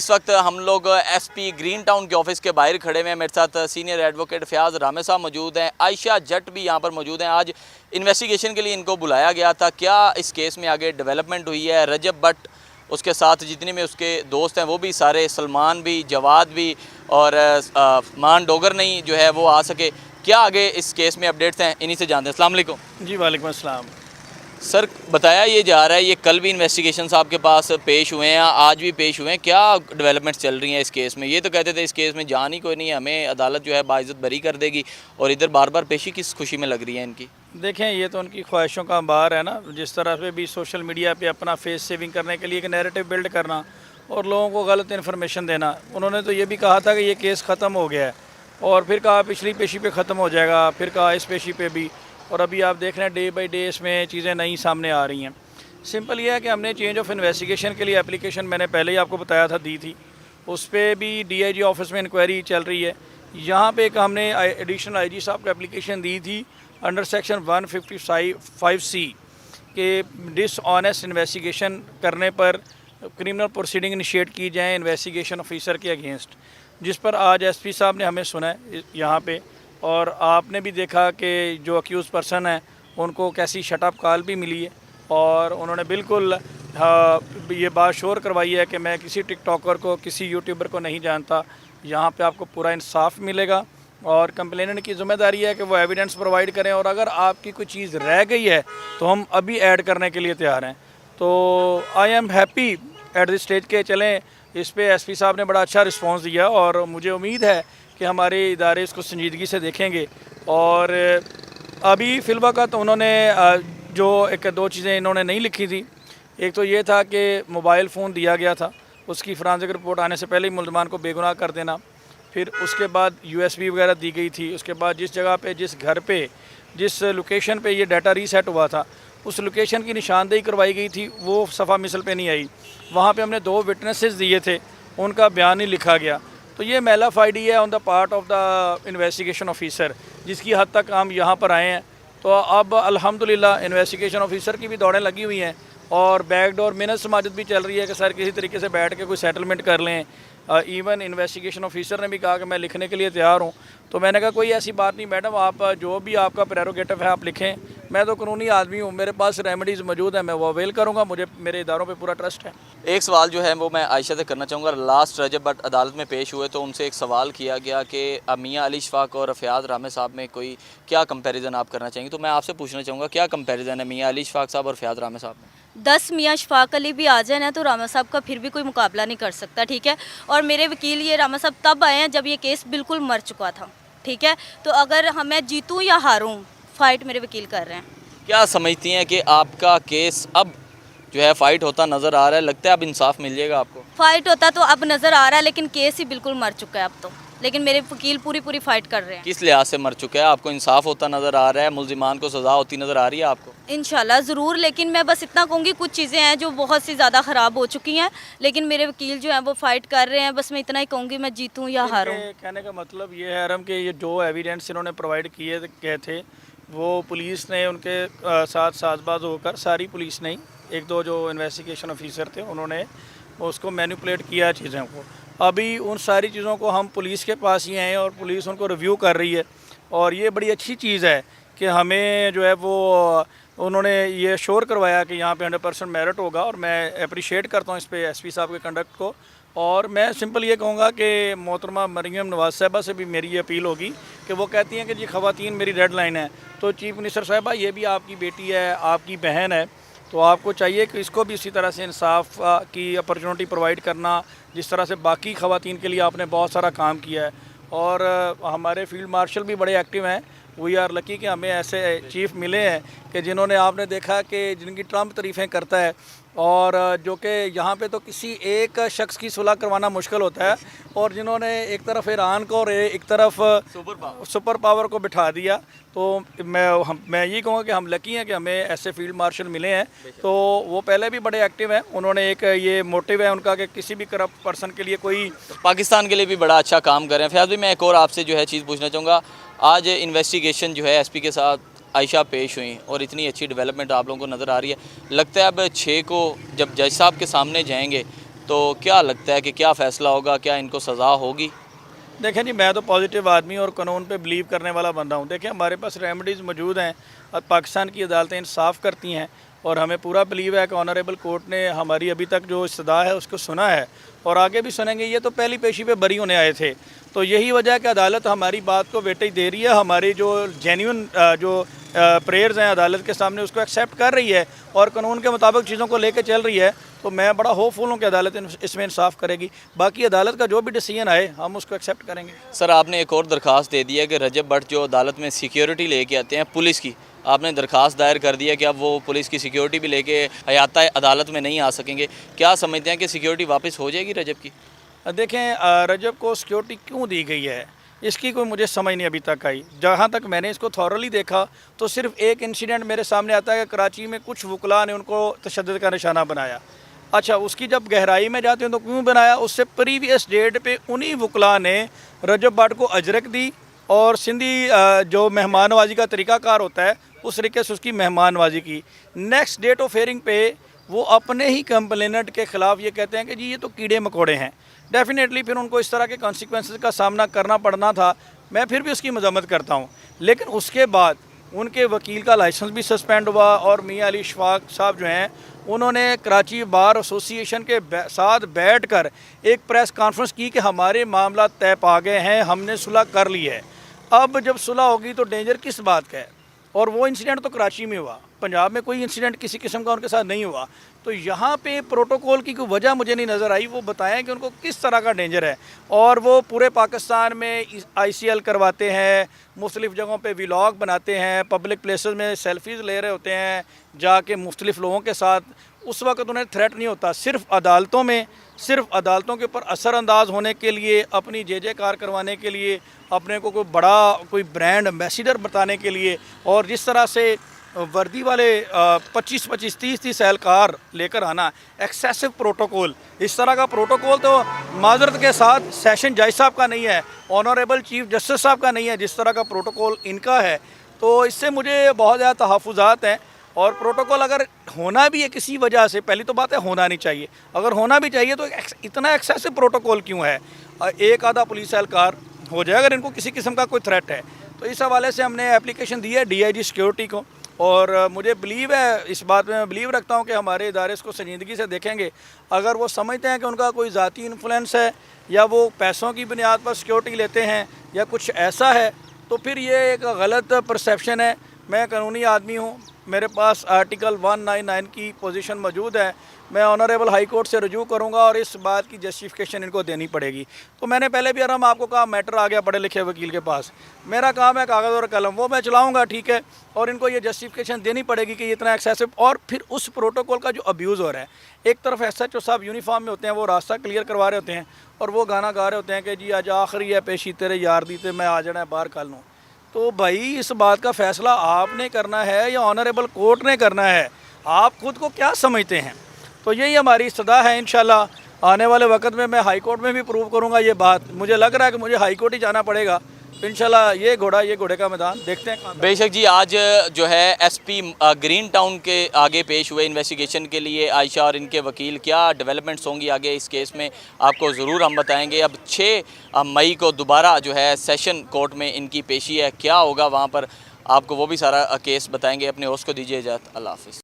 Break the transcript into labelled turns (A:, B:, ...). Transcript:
A: इस वक्त हम लोग एसपी ग्रीन टाउन के ऑफिस के बाहर खड़े हुए हैं। मेरे साथ सीनियर एडवोकेट फयाज रामे साहब मौजूद हैं, आयशा जट भी यहाँ पर मौजूद हैं। आज इन्वेस्टिगेशन के लिए इनको बुलाया गया था। क्या इस केस में आगे डेवलपमेंट हुई है? रजब भट्ट, उसके साथ जितने में उसके दोस्त हैं वो भी सारे, सलमान भी, जवाद भी और मान डोगर नहीं जो है वो आ सके। क्या आगे इस केस में अपडेट्स हैं, इन्हीं से जानते हैं। अस्सलाम वालेकुम।
B: जी वालेकुम अस्सलाम।
A: सर, बताया ये जा रहा है ये कल भी इन्वेस्टिगेशन आपके पास पेश हुए हैं, आज भी पेश हुए हैं, क्या डेवलपमेंट्स चल रही हैं इस केस में? ये तो कहते थे इस केस में जान ही कोई नहीं है, हमें अदालत जो है बाइज्जत बरी कर देगी, और इधर बार बार पेशी किस खुशी में लग रही है इनकी?
B: देखें, ये तो उनकी ख्वाहिशों का अंबार है ना। जिस तरह से भी सोशल मीडिया पे अपना फेस सेविंग करने के लिए एक नैरेटिव बिल्ड करना और लोगों को गलत इन्फॉर्मेशन देना। उन्होंने तो ये भी कहा था कि ये केस ख़त्म हो गया है, और फिर कहा पिछली पेशी पे ख़त्म हो जाएगा, फिर कहा इस पेशी पे भी, और अभी आप देख रहे हैं डे बाई डे इसमें चीज़ें नई सामने आ रही हैं। सिंपल ये है कि हमने चेंज ऑफ इन्वेस्टिगेशन के लिए एप्लीकेशन, मैंने पहले ही आपको बताया था, दी थी। उस पर भी DIG ऑफिस में इंक्वायरी चल रही है। यहाँ पे एक हमने एडिशनल IG साहब को एप्लीकेशन दी थी अंडर सेक्शन 155C के डिसऑनेस्ट इन्वेस्टिगेशन करने पर क्रिमिनल प्रोसीडिंग इनिशिएट की जाए इन्वेस्टिगेशन ऑफिसर के अगेंस्ट, जिस पर आज SP साहब ने हमें सुना है यहाँ पे। और आपने भी देखा कि जो अक्यूज़ पर्सन है उनको कैसी शटअप कॉल भी मिली है, और उन्होंने बिल्कुल ये बात श्योर करवाई है कि मैं किसी टिकटॉकर को, किसी यूट्यूबर को नहीं जानता। यहाँ पे आपको पूरा इंसाफ मिलेगा, और कंप्लेनेंट की ज़िम्मेदारी है कि वो एविडेंस प्रोवाइड करें, और अगर आपकी कोई चीज़ रह गई है तो हम अभी ऐड करने के लिए तैयार हैं। तो I am happy at this stage के चलें। इस पे SP साहब ने बड़ा अच्छा रिस्पांस दिया, और मुझे उम्मीद है कि हमारे इदारे इसको संजीदगी से देखेंगे। और अभी फ़िलवक़्त उन्होंने जो एक दो चीज़ें इन्होंने नहीं लिखी थी। एक तो ये था कि मोबाइल फ़ोन दिया गया था, उसकी फॉरेंसिक रिपोर्ट आने से पहले ही मुल्ज़मान को बेगुनाह कर देना। फिर उसके बाद USB वगैरह दी गई थी। उसके बाद जिस जगह पे, जिस घर पे, जिस लोकेशन पे ये डाटा रीसेट हुआ था, उस लोकेशन की निशानदेही करवाई गई थी, वो सफ़ा मिसल पे नहीं आई। वहाँ पे हमने 2 विटनेसेस दिए थे, उनका बयान नहीं लिखा गया। तो ये मैलाफाइडी है on the part of the investigation officer, जिसकी हद तक हम यहाँ पर आए हैं। तो अब अल्हम्दुलिल्लाह इन्वेस्टिगेशन ऑफिसर की भी दौड़ें लगी हुई हैं, और बैकडोर मिन्नत समाजत भी चल रही है कि सर किसी तरीके से बैठ के कोई सेटलमेंट कर लें। इवन इन्वेस्टिगेशन ऑफिसर ने भी कहा कि मैं लिखने के लिए तैयार हूँ। तो मैंने कहा कोई ऐसी बात नहीं मैडम, आप जो भी आपका प्रेरोगेटिव है आप लिखें। मैं तो कानूनी आदमी हूँ, मेरे पास रेमेडीज़ मौजूद है, मैं वो अवेल करूँगा। मुझे मेरे इदारों पे पूरा ट्रस्ट है।
A: एक सवाल जो है वो मैं आयशा से करना चाहूँगा। लास्ट रजब भट्ट अदालत में पेश हुए तो उनसे एक सवाल किया गया कि मियां अली शफाक और फयाज रामे साहब में कोई क्या कंपैरिजन आप करना चाहेंगे? तो मैं आपसे पूछना चाहूँगा क्या कंपैरिजन है मियां अली शफाक साहब और फयाज रामे साहब में?
C: 10 मियाँ शफाक अली भी आ जाए ना तो रामा साहब का फिर भी कोई मुकाबला नहीं कर सकता, ठीक है। और मेरे वकील ये रामा साहब तब आए हैं जब ये केस बिल्कुल मर चुका था, ठीक है। तो अगर मैं जीतूँ या हारूँ, फाइट मेरे वकील कर रहे हैं।
A: क्या समझती हैं कि आपका केस अब जो है फाइट होता नज़र आ रहा है? लगता है अब इंसाफ मिल जाएगा आपको?
C: फाइट होता तो अब नज़र आ रहा है, लेकिन केस ही बिल्कुल मर चुका है अब तो। लेकिन मेरे वकील पूरी फाइट कर रहे हैं।
A: किस लिहाज से मर चुका है? आपको इंसाफ होता नज़र आ रहा है? मुल्जिमान को सज़ा होती नज़र आ रही है आपको?
C: इंशाल्लाह ज़रूर, लेकिन मैं बस इतना कहूँगी कुछ चीज़ें हैं जो बहुत सी ज़्यादा ख़राब हो चुकी हैं, लेकिन मेरे वकील जो हैं वो फाइट कर रहे हैं। बस मैं इतना ही कहूँगी, मैं जीतूँ या हारूँ।
B: कहने का मतलब ये है अरम कि ये जो एविडेंस इन्होंने प्रोवाइड किए गए थे, वो पुलिस ने उनके साथ साजबाज होकर, सारी पुलिस नहीं, एक दो जो इन्वेस्टिगेशन ऑफिसर थे उन्होंने उसको मैनिपुलेट किया चीज़ों को। अभी उन सारी चीज़ों को हम पुलिस के पास ही हैं, और पुलिस उनको रिव्यू कर रही है। और ये बड़ी अच्छी चीज़ है कि हमें जो है वो उन्होंने ये श्योर करवाया कि यहाँ पे 100% मेरिट होगा, और मैं अप्रिशिएट करता हूँ इस पे SP साहब के कंडक्ट को। और मैं सिंपल ये कहूँगा कि मोहतरमा मरियम नवाज़ साहिबा से भी मेरी ये अपील होगी कि वो कहती हैं कि जी ख़वातीन मेरी रेड लाइन है, तो चीफ मिनिस्टर साहिबा ये भी आपकी बेटी है, आपकी बहन है, तो आपको चाहिए कि इसको भी इसी तरह से इंसाफ की अपॉर्चुनिटी प्रोवाइड करना, जिस तरह से बाकी ख़वातीन के लिए आपने बहुत सारा काम किया है। और हमारे फील्ड मार्शल भी बड़े एक्टिव हैं। वी आर लकी कि हमें ऐसे चीफ़ मिले हैं कि जिन्होंने, आपने देखा कि जिनकी ट्रम्प तारीफ़ें करता है, और जो कि यहाँ पे तो किसी एक शख्स की सुलह करवाना मुश्किल होता है, और जिन्होंने एक तरफ ईरान को और एक तरफ सुपर पावर को बिठा दिया। तो मैं ये कहूँगा कि हम लकी हैं कि हमें ऐसे फील्ड मार्शल मिले हैं। तो वो पहले भी बड़े एक्टिव हैं, उन्होंने एक ये मोटिव है उनका कि किसी भी करप्ट पर्सन के लिए कोई,
A: पाकिस्तान के लिए भी बड़ा अच्छा काम कर रहे हैं। फयाज भाई, मैं एक और आपसे जो है चीज़ पूछना चाहूँगा। आज इन्वेस्टिगेशन जो है SP के साथ आयशा पेश हुई, और इतनी अच्छी डेवलपमेंट आप लोगों को नज़र आ रही है। लगता है अब 6 को जब जज साहब के सामने जाएंगे तो क्या लगता है कि क्या फ़ैसला होगा, क्या इनको सज़ा होगी?
B: देखें जी, मैं तो पॉजिटिव आदमी और कानून पे बिलीव करने वाला बंदा हूँ। देखें, हमारे पास रेमेडीज़ मौजूद हैं और पाकिस्तान की अदालतें इंसाफ करती हैं और हमें पूरा बिलीव है कि ऑनरेबल कोर्ट ने हमारी अभी तक जो सदा है उसको सुना है और आगे भी सुनेंगे। ये तो पहली पेशी पे बरी होने आए थे, तो यही वजह है कि अदालत हमारी बात को वेटेज दे रही है, हमारी जो जेन्युइन जो प्रेयर्स हैं अदालत के सामने उसको एक्सेप्ट कर रही है और कानून के मुताबिक चीज़ों को लेकर चल रही है। तो मैं बड़ा होपफुल हूँ कि अदालत इसमें इंसाफ करेगी। बाकी अदालत का जो भी डिसीजन आए हम उसको एक्सेप्ट करेंगे।
A: सर, आपने एक और दरख्वास्त दे दी है कि रजब भट्ट जो अदालत में सिक्योरिटी लेके आते हैं पुलिस की, आपने दरख्वास्त दायर कर दी है कि अब वो पुलिस की सिक्योरिटी भी लेके हयाता अदालत में नहीं आ सकेंगे। क्या समझते हैं कि सिक्योरिटी वापस हो जाएगी रजब की?
B: देखें, रजब को सिक्योरिटी क्यों दी गई है इसकी कोई मुझे समझ नहीं अभी तक आई। जहाँ तक मैंने इसको थॉरली देखा तो सिर्फ एक इंसिडेंट मेरे सामने आता है कि कराची में कुछ वकला ने उनको तशद्दुद का निशाना बनाया। अच्छा, उसकी जब गहराई में जाते हैं तो क्यों बनाया? उससे प्रीवियस डेट पे उन्हीं वकला ने रजब भट्ट को अजरक दी और सिंधी जो मेहमान नवाजी का तरीक़ाकार होता है उस तरीके से उसकी मेहमान नवाजी की। नेक्स्ट डेट ऑफ हेयरिंग पे वो अपने ही कंप्लेनेंट के ख़िलाफ़ ये कहते हैं कि जी ये तो कीड़े मकोड़े हैं। डेफिनेटली फिर उनको इस तरह के कॉन्सिक्वेंसेस का सामना करना पड़ना था। मैं फिर भी उसकी मजम्मत करता हूँ, लेकिन उसके बाद उनके वकील का लाइसेंस भी सस्पेंड हुआ और मियां अली शफाक साहब जो हैं उन्होंने कराची बार एसोसिएशन के साथ बैठकर एक प्रेस कॉन्फ्रेंस की कि हमारे मामला तय पा गए हैं, हमने सुलह कर ली है। अब जब सुलह होगी तो डेंजर किस बात का है? और वो इंसिडेंट तो कराची में हुआ, पंजाब में कोई इंसिडेंट किसी किस्म का उनके साथ नहीं हुआ। तो यहाँ पे प्रोटोकॉल की कोई वजह मुझे नहीं नज़र आई। वो बताएं कि उनको किस तरह का डेंजर है और वो पूरे पाकिस्तान में ICL करवाते हैं, मुख्तलिफ़ जगहों पे व्लॉग बनाते हैं, पब्लिक प्लेसेस में सेल्फीज़ ले रहे होते हैं जाके मुख्तलिफ़ लोगों के साथ। उस वक्त उन्हें थ्रेट नहीं होता, सिर्फ अदालतों में, सिर्फ अदालतों के ऊपर असरअंदाज होने के लिए, अपनी जय करवाने के लिए, अपने को कोई बड़ा कोई ब्रांड एम्बेसडर बताने के लिए। और जिस तरह से वर्दी वाले 25-25, 30-30 एहलकार लेकर आना, एक्सेसिव प्रोटोकॉल, इस तरह का प्रोटोकॉल तो माजरत के साथ सेशन जज साहब का नहीं है, ऑनरेबल चीफ जस्टिस साहब का नहीं है, जिस तरह का प्रोटोकॉल इनका है। तो इससे मुझे बहुत ज़्यादा तहफ़्फ़ुज़ात हैं। और प्रोटोकॉल अगर होना भी है किसी वजह से, पहली तो बात है होना नहीं चाहिए, अगर होना भी चाहिए तो इतना एक्सेसिव प्रोटोकॉल क्यों है? एक आधा पुलिस एहलकार हो जाए अगर इनको किसी किस्म का कोई थ्रेट है। तो इस हवाले से हमने एप्लीकेशन दी है DIG सिक्योरिटी को और मुझे बिलीव है, इस बात में मैं बिलीव रखता हूँ कि हमारे इदारे इसको संजीदगी से देखेंगे। अगर वो समझते हैं कि उनका कोई ज़ाती इन्फ्लुएंस है या वो पैसों की बुनियाद पर सिक्योरिटी लेते हैं या कुछ ऐसा है, तो फिर ये एक गलत परसेप्शन है। मैं कानूनी आदमी हूँ, मेरे पास आर्टिकल 199 की पोजीशन मौजूद है। मैं ऑनरेबल हाई कोर्ट से रजू करूँगा और इस बात की जस्टिफिकेशन इनको देनी पड़ेगी। तो मैंने पहले भी आराम आपको कहा, मैटर आ गया पढ़े लिखे वकील के पास, मेरा काम है कागज़ और कलम, वो मैं चलाऊँगा, ठीक है। और इनको ये जस्टिफिकेशन देनी पड़ेगी कि ये इतना एक्सेसिव। और फिर उस प्रोटोकॉल का जो अब्यूज़ हो रहा है, एक तरफ SHO साहब यूनिफॉर्म में होते हैं, वो रास्ता क्लियर करवा रहे होते हैं और वो गाना गा रहे होते हैं कि जी आज आखिरी है पेशी तेरे यार दी ते मैं आ जाना है बाहर कल नूं। तो भाई इस बात का फ़ैसला आपने करना है या ऑनरेबल कोर्ट ने करना है? आप खुद को क्या समझते हैं? तो यही हमारी सदा है। इंशाल्लाह आने वाले वक्त में मैं हाई कोर्ट में भी प्रूव करूंगा ये बात। मुझे लग रहा है कि मुझे हाई कोर्ट ही जाना पड़ेगा। तो इंशाल्लाह ये घोड़े का मैदान देखते हैं।
A: बेशक जी, आज जो है SP ग्रीन टाउन के आगे पेश हुए इन्वेस्टिगेशन के लिए आयशा और इनके वकील, क्या डेवलपमेंट्स होंगी आगे इस केस में आपको ज़रूर हम बताएंगे। अब 6 मई को दोबारा जो है सेशन कोर्ट में इनकी पेशी है, क्या होगा वहाँ पर आपको वो भी सारा केस बताएंगे। अपने होस्ट को दीजिए इजाज़त, अल्लाह हाफ़िज़।